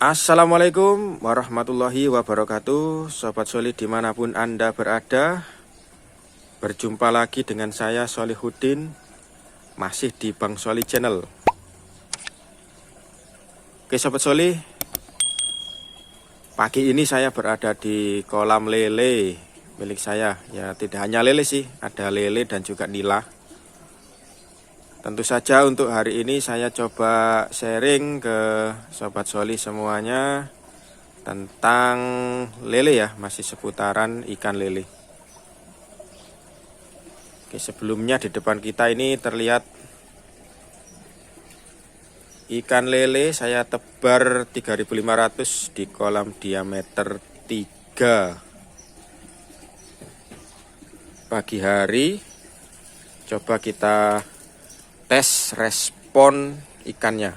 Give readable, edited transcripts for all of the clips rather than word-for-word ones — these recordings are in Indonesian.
Assalamualaikum warahmatullahi wabarakatuh. Sobat Solih dimanapun Anda berada, berjumpa lagi dengan saya Solihuddin, masih di Bang Solih Channel. Oke Sobat Solih, pagi ini saya berada di kolam lele milik saya. Ya tidak hanya lele sih, ada lele dan juga nila. Tentu saja untuk hari ini saya coba sharing ke Sobat Solih semuanya tentang lele ya, masih seputaran ikan lele. Oke, sebelumnya di depan kita ini terlihat ikan lele saya tebar 3.500 di kolam diameter 3. Pagi hari coba kita tes respon ikannya.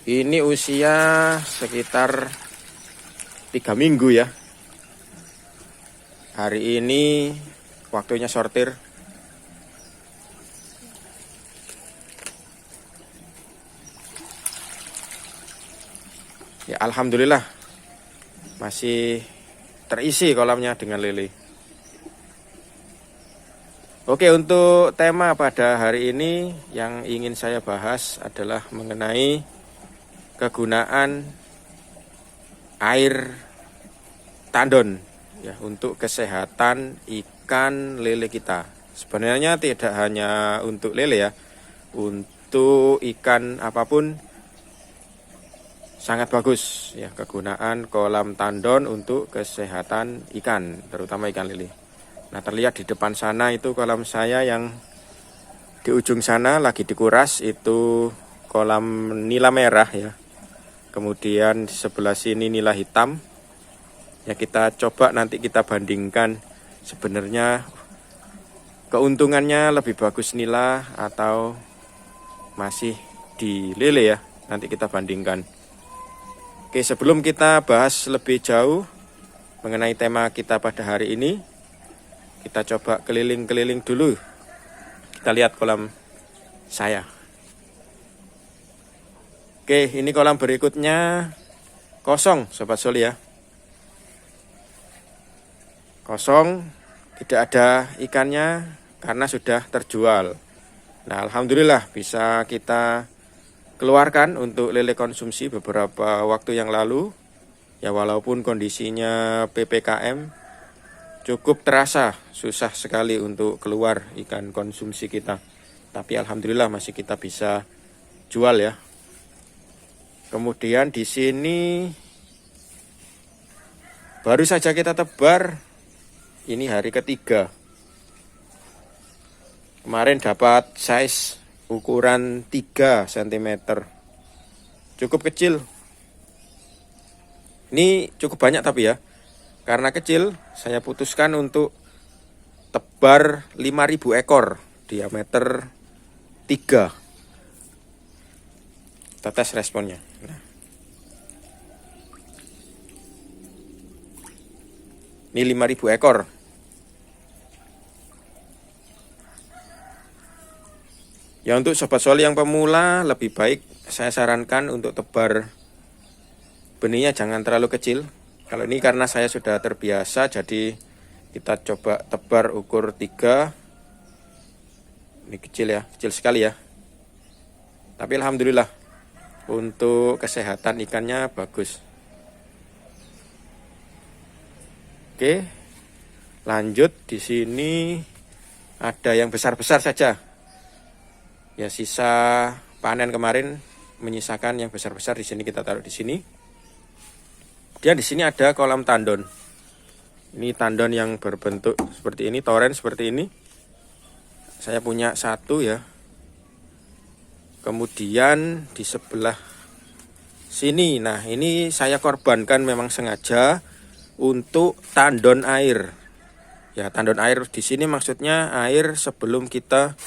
Ini usia sekitar 3 minggu ya. Hari ini waktunya sortir. Ya alhamdulillah masih terisi kolamnya dengan lele. Oke, untuk tema pada hari ini yang ingin saya bahas adalah mengenai kegunaan air tandon ya untuk kesehatan ikan lele kita. Sebenarnya tidak hanya untuk lele ya, untuk ikan apapun sangat bagus ya kegunaan kolam tandon untuk kesehatan ikan, terutama ikan lele. Nah, terlihat di depan sana itu kolam saya yang di ujung sana lagi dikuras, itu kolam nila merah ya. Kemudian di sebelah sini nila hitam. Ya kita coba nanti kita bandingkan sebenarnya keuntungannya lebih bagus nila atau masih di lele ya. Nanti kita bandingkan. Oke, sebelum kita bahas lebih jauh mengenai tema kita pada hari ini, kita coba keliling-keliling dulu. Kita lihat kolam saya. Oke, ini kolam berikutnya kosong, Sobat Solih ya. Kosong, tidak ada ikannya karena sudah terjual. Nah, alhamdulillah bisa kita keluarkan untuk lele konsumsi beberapa waktu yang lalu. Ya walaupun kondisinya PPKM cukup terasa susah sekali untuk keluar ikan konsumsi kita. Tapi alhamdulillah masih kita bisa jual ya. Kemudian di sini baru saja kita tebar. Ini hari ketiga. Kemarin dapat size ukuran 3 cm. Cukup kecil. Ini cukup banyak tapi ya. Karena kecil, saya putuskan untuk tebar 5.000 ekor diameter 3. Kita tes responnya. Nah. Ini 5.000 ekor. Ya untuk Sobat Solih yang pemula lebih baik saya sarankan untuk tebar benihnya jangan terlalu kecil. Kalau ini karena saya sudah terbiasa jadi kita coba tebar ukur 3. Ini kecil ya, kecil sekali ya. Tapi alhamdulillah untuk kesehatan ikannya bagus. Oke. Lanjut di sini ada yang besar-besar saja. Ya sisa panen kemarin menyisakan yang besar-besar, di sini kita taruh di sini. Dia di sini ada kolam tandon. Ini tandon yang berbentuk seperti ini, toren seperti ini. Saya punya satu ya. Kemudian di sebelah sini, nah ini saya korbankan memang sengaja untuk tandon air. Ya tandon air di sini maksudnya air sebelum kita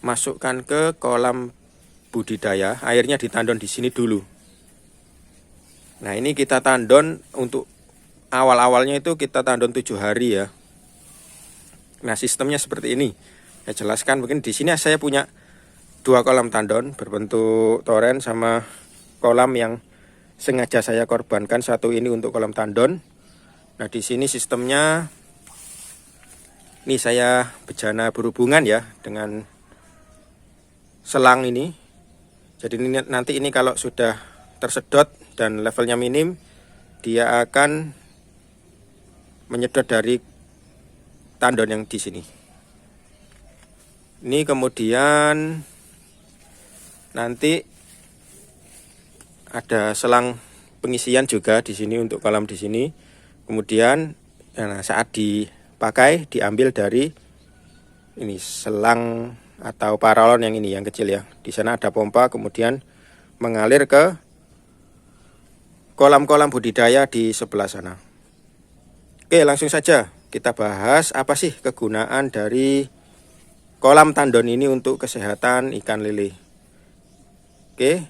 masukkan ke kolam budidaya, airnya ditandon di sini dulu. Nah ini kita tandon untuk awal-awalnya itu kita tandon 7 hari ya. Nah, sistemnya seperti ini. Saya jelaskan, mungkin di sini saya punya 2 kolam tandon berbentuk toren sama kolam yang sengaja saya korbankan satu ini untuk kolam tandon. Nah, di sini sistemnya ini saya bejana berhubungan ya dengan selang ini. Jadi ini, nanti ini kalau sudah tersedot dan levelnya minim, dia akan menyedot dari tandon yang di sini. Ini kemudian nanti ada selang pengisian juga di sini untuk kolam di sini. Kemudian saat dipakai diambil dari ini selang atau paralon yang ini yang kecil ya. Di sana ada pompa kemudian mengalir ke kolam-kolam budidaya di sebelah sana. Oke, langsung saja kita bahas apa sih kegunaan dari kolam tandon ini untuk kesehatan ikan lele. Oke,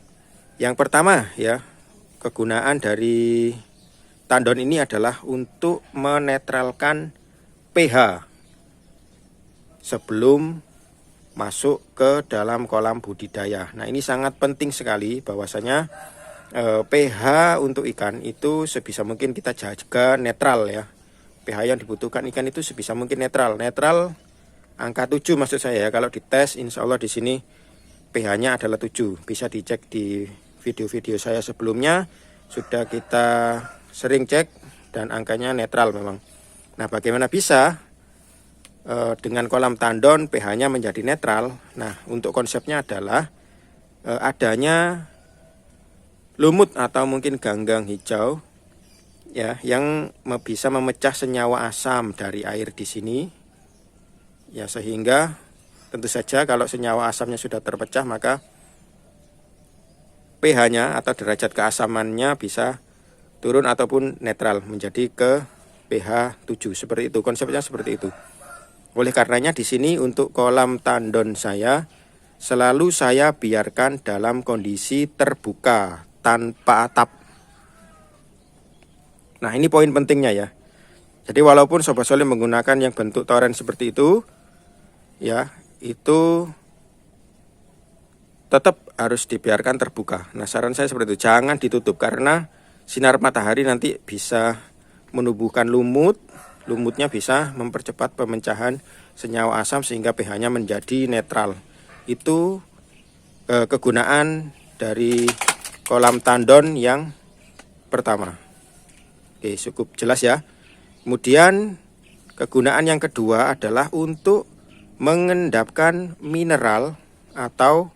yang pertama ya, kegunaan dari tandon ini adalah untuk menetralkan pH sebelum masuk ke dalam kolam budidaya. Nah, ini sangat penting sekali bahwasanya pH untuk ikan itu sebisa mungkin kita jaga netral ya. pH yang dibutuhkan ikan itu sebisa mungkin netral. Netral angka 7 maksud saya ya. Kalau dites insya Allah di sini pH-nya adalah 7. Bisa dicek di video-video saya sebelumnya. Sudah kita sering cek dan angkanya netral memang. Nah, bagaimana bisa dengan kolam tandon pH-nya menjadi netral? Nah, untuk konsepnya adalah adanya lumut atau mungkin ganggang hijau ya yang bisa memecah senyawa asam dari air di sini. Ya, sehingga tentu saja kalau senyawa asamnya sudah terpecah maka pH-nya atau derajat keasamannya bisa turun ataupun netral menjadi ke pH 7. Seperti itu, konsepnya seperti itu. Oleh karenanya di sini untuk kolam tandon saya selalu saya biarkan dalam kondisi terbuka tanpa atap. Nah, ini poin pentingnya ya. Jadi walaupun Sobat Solih menggunakan yang bentuk toren seperti itu ya, itu tetap harus dibiarkan terbuka. Nah, saran saya seperti itu, jangan ditutup karena sinar matahari nanti bisa menumbuhkan lumut. Lumutnya bisa mempercepat pemecahan senyawa asam sehingga pH-nya menjadi netral. Itu kegunaan dari kolam tandon yang pertama. Oke, cukup jelas ya. Kemudian kegunaan yang kedua adalah untuk mengendapkan mineral atau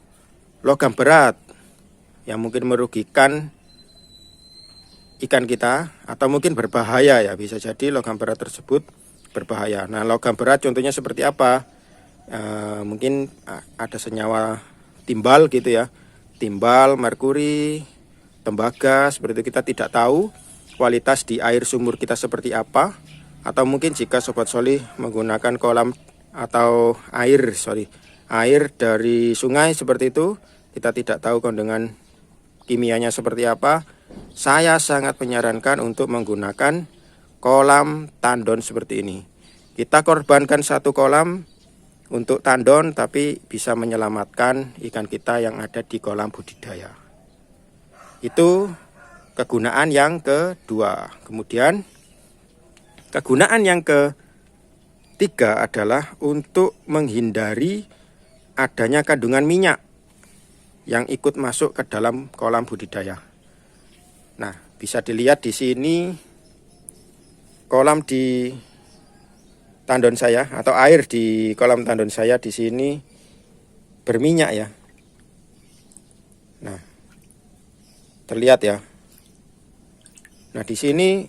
logam berat yang mungkin merugikan ikan kita atau mungkin berbahaya ya, bisa jadi logam berat tersebut berbahaya. Nah, logam berat contohnya seperti apa? Mungkin ada senyawa timbal gitu ya, timbal, merkuri, tembaga, seperti itu kita tidak tahu kualitas di air sumur kita seperti apa. Atau mungkin jika Sobat Solih menggunakan kolam atau air dari sungai seperti itu, kita tidak tahu kandungan kimianya seperti apa. Saya sangat menyarankan untuk menggunakan kolam tandon seperti ini. Kita korbankan satu kolam untuk tandon tapi bisa menyelamatkan ikan kita yang ada di kolam budidaya. Itu kegunaan yang kedua. Kemudian kegunaan yang ketiga adalah untuk menghindari adanya kandungan minyak yang ikut masuk ke dalam kolam budidaya. Nah, bisa dilihat di sini kolam di tandon saya atau air di kolam tandon saya di sini berminyak ya. Nah, terlihat ya. Nah, di sini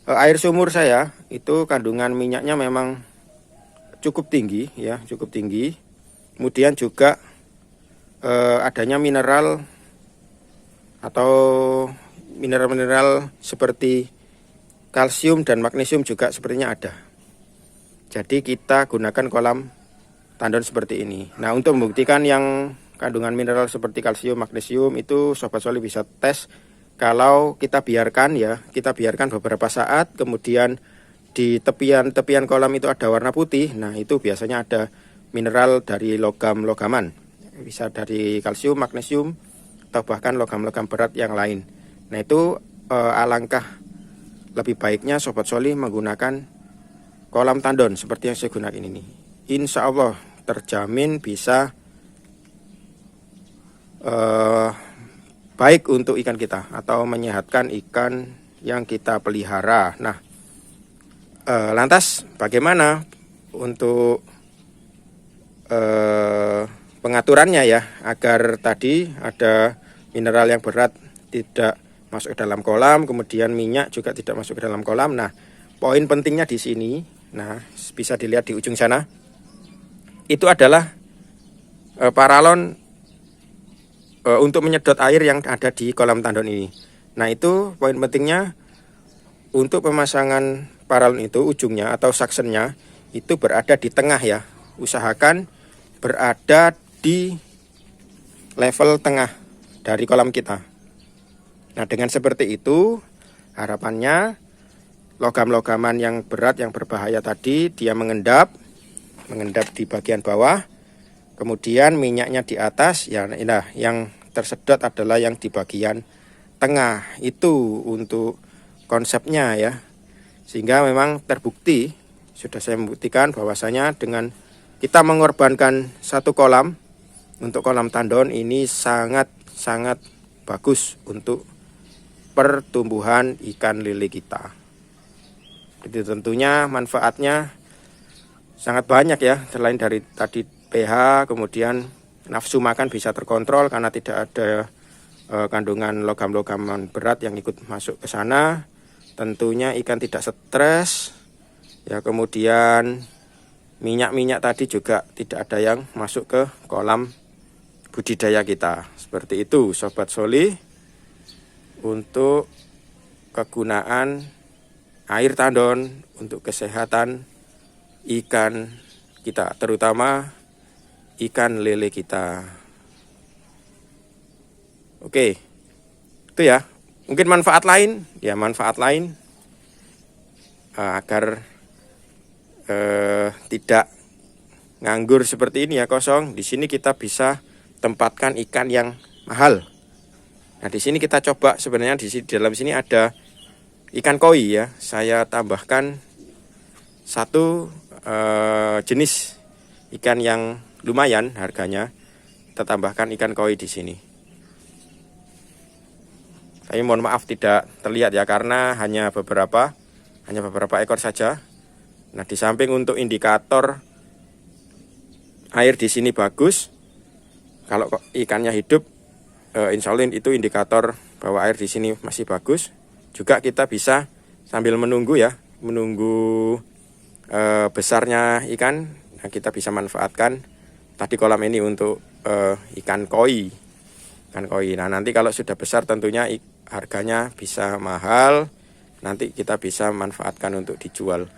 air sumur saya itu kandungan minyaknya memang cukup tinggi ya, cukup tinggi. Kemudian juga adanya mineral atau mineral-mineral seperti kalsium dan magnesium juga sepertinya ada. Jadi kita gunakan kolam tandon seperti ini. Nah, untuk membuktikan yang kandungan mineral seperti kalsium, magnesium itu Sobat Solih bisa tes kalau kita biarkan ya, kita biarkan beberapa saat kemudian di tepian kolam itu ada warna putih, nah itu biasanya ada mineral dari logam-logaman, bisa dari kalsium, magnesium, atau bahkan logam-logam berat yang lain. Nah itu alangkah lebih baiknya Sobat Sholih menggunakan kolam tandon seperti yang saya gunakan ini. Insya Allah terjamin bisa baik untuk ikan kita atau menyehatkan ikan yang kita pelihara. Nah, lantas bagaimana untuk pengaturannya ya, agar tadi ada mineral yang berat tidak masuk ke dalam kolam, kemudian minyak juga tidak masuk ke dalam kolam. Nah, poin pentingnya di sini, nah bisa dilihat di ujung sana, itu adalah paralon untuk menyedot air yang ada di kolam tandon ini. Nah, itu poin pentingnya untuk pemasangan paralon itu, ujungnya atau suctionnya itu berada di tengah ya. Usahakan berada di level tengah dari kolam kita. Nah, dengan seperti itu harapannya logam-logaman yang berat, yang berbahaya tadi dia mengendap di bagian bawah, kemudian minyaknya di atas ya. Nah, yang tersedot adalah yang di bagian tengah. Itu untuk konsepnya ya, sehingga memang terbukti, sudah saya membuktikan bahwasanya dengan kita mengorbankan satu kolam untuk kolam tandon ini sangat bagus untuk pertumbuhan ikan lele kita. Jadi tentunya manfaatnya sangat banyak ya, selain dari tadi pH, kemudian nafsu makan bisa terkontrol karena tidak ada kandungan logam-logaman berat yang ikut masuk ke sana. Tentunya ikan tidak stres ya, kemudian minyak-minyak tadi juga tidak ada yang masuk ke kolam budidaya kita. Seperti itu Sobat Sholih untuk kegunaan air tandon untuk kesehatan ikan kita, terutama ikan lele kita. Oke, itu ya. Mungkin manfaat lain agar tidak nganggur seperti ini ya, kosong. Di sini kita bisa tempatkan ikan yang mahal. Nah, di sini kita coba, sebenarnya di dalam sini ada ikan koi ya. Saya tambahkan satu jenis ikan yang lumayan harganya. Kita tambahkan ikan koi di sini. Tapi mohon maaf tidak terlihat ya, karena hanya beberapa ekor saja. Nah, di samping untuk indikator air di sini bagus, kalau ikannya hidup, insya Allah itu indikator bahwa air di sini masih bagus. Juga kita bisa sambil menunggu besarnya ikan. Nah, kita bisa manfaatkan tadi kolam ini untuk ikan koi. Nah, nanti kalau sudah besar tentunya harganya bisa mahal. Nanti kita bisa manfaatkan untuk dijual.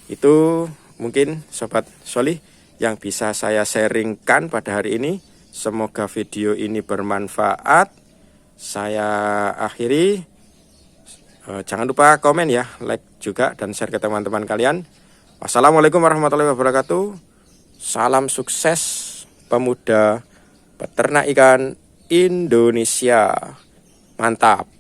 Itu mungkin Sobat Sholih yang bisa saya sharingkan pada hari ini. Semoga video ini bermanfaat. Saya akhiri. Jangan lupa komen ya, like juga dan share ke teman-teman kalian. Wassalamualaikum warahmatullahi wabarakatuh. Salam sukses pemuda peternak ikan Indonesia. Mantap.